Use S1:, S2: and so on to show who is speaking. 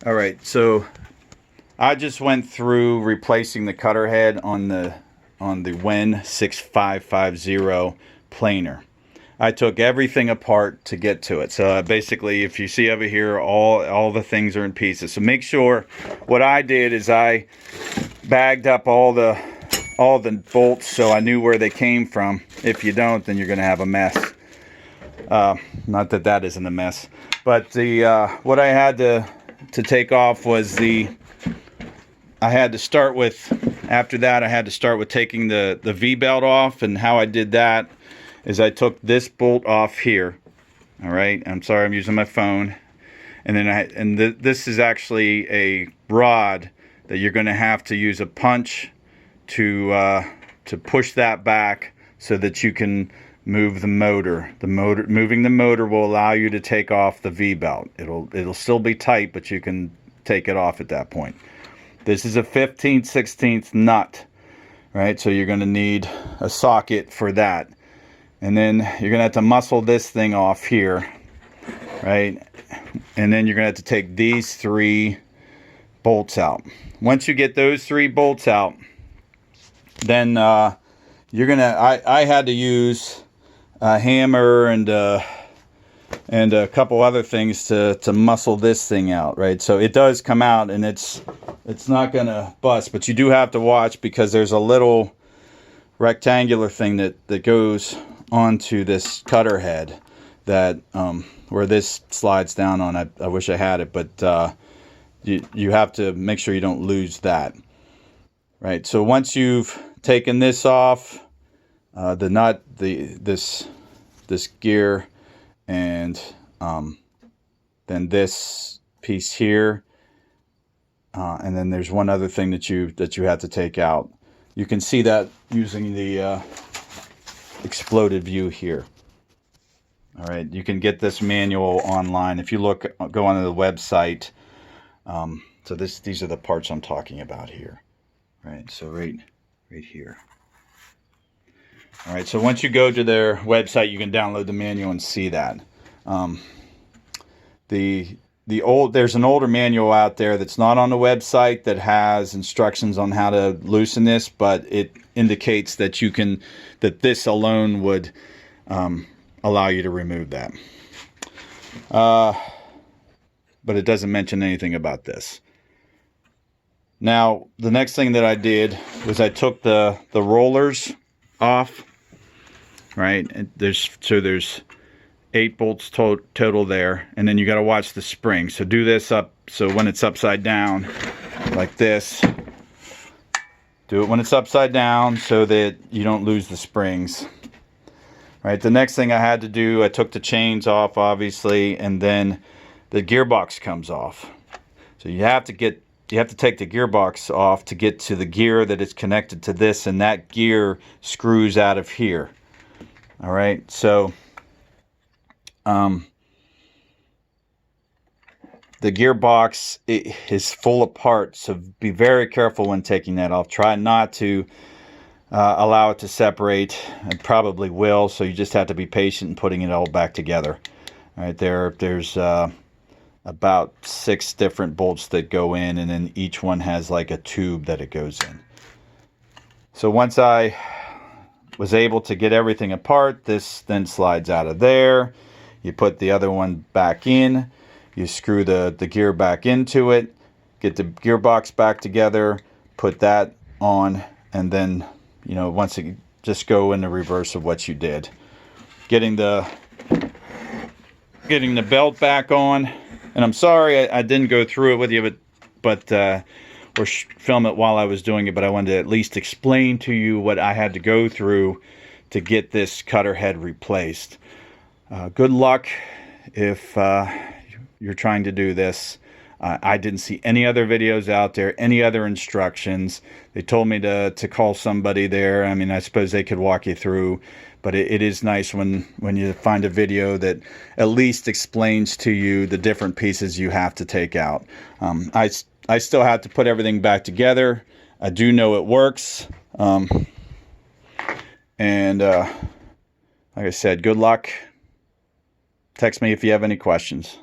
S1: All right, so I just went through replacing the cutter head on the WEN 6550 planer. I took everything apart to get to it. So basically, if you see over here, all the things are in pieces. So make sure, what I did is I bagged up all the bolts so I knew where they came from. If you don't, then you're going to have a mess. Not that that isn't a mess, but the what I had to take off was I had to start with, after that I had to start with taking the V-belt off. And how I did that is I took this bolt off here. All right, I'm sorry, I'm using my phone. And then this is actually a rod that you're going to have to use a punch to push that back so that you can move the motor. Moving the motor will allow you to take off the V-belt. It'll still be tight, but you can take it off at that point. This is a 15/16 nut, right? So you're going to need a socket for that. And then you're going to have to muscle this thing off here, right? And then you're going to have to take these 3 bolts out. Once you get those 3 bolts out, then you're going to, I had to use a hammer and a couple other things to muscle this thing out, right? So it does come out, and it's not going to bust, but you do have to watch, because there's a little rectangular thing that goes onto this cutter head that where this slides down on. I wish I had it, but you have to make sure you don't lose that, right? So once you've taken this off, the nut, this gear, and then this piece here, and then there's one other thing that you have to take out. You can see that using the exploded view here. All right, you can get this manual online if you go onto the website. So these are the parts I'm talking about here, right? So right here. All right, so once you go to their website, you can download the manual and see that. There's an older manual out there that's not on the website that has instructions on how to loosen this, but it indicates that that this alone would allow you to remove that. But it doesn't mention anything about this. Now, the next thing that I did was I took the rollers off, right? And there's 8 bolts total there, and then you got to watch the spring. So do this up, so when it's upside down like this, do it when it's upside down so that you don't lose the springs. Right, the next thing I had to do, I took the chains off, obviously, and then the gearbox comes off. So you have to take the gearbox off to get to the gear that is connected to this, and that gear screws out of here. All right, so the gearbox is full of parts, so be very careful when taking that off. Try not to allow it to separate. It probably will, so you just have to be patient in putting it all back together. All right, there's about 6 different bolts that go in, and then each one has like a tube that it goes in. So once I was able to get everything apart, this then slides out of there. You put the other one back in, you screw the gear back into it, get the gearbox back together, put that on, and then, you know, once it, just go in the reverse of what you did. Getting the belt back on, and I'm sorry I didn't go through it with you, but or film it while I was doing it, but I wanted to at least explain to you what I had to go through to get this cutter head replaced. Good luck if you're trying to do this. I didn't see any other videos out there, any other instructions. They told me to call somebody there. I mean, I suppose they could walk you through, but it is nice when you find a video that at least explains to you the different pieces you have to take out. I still have to put everything back together. I do know it works. And like I said, good luck. Text me if you have any questions.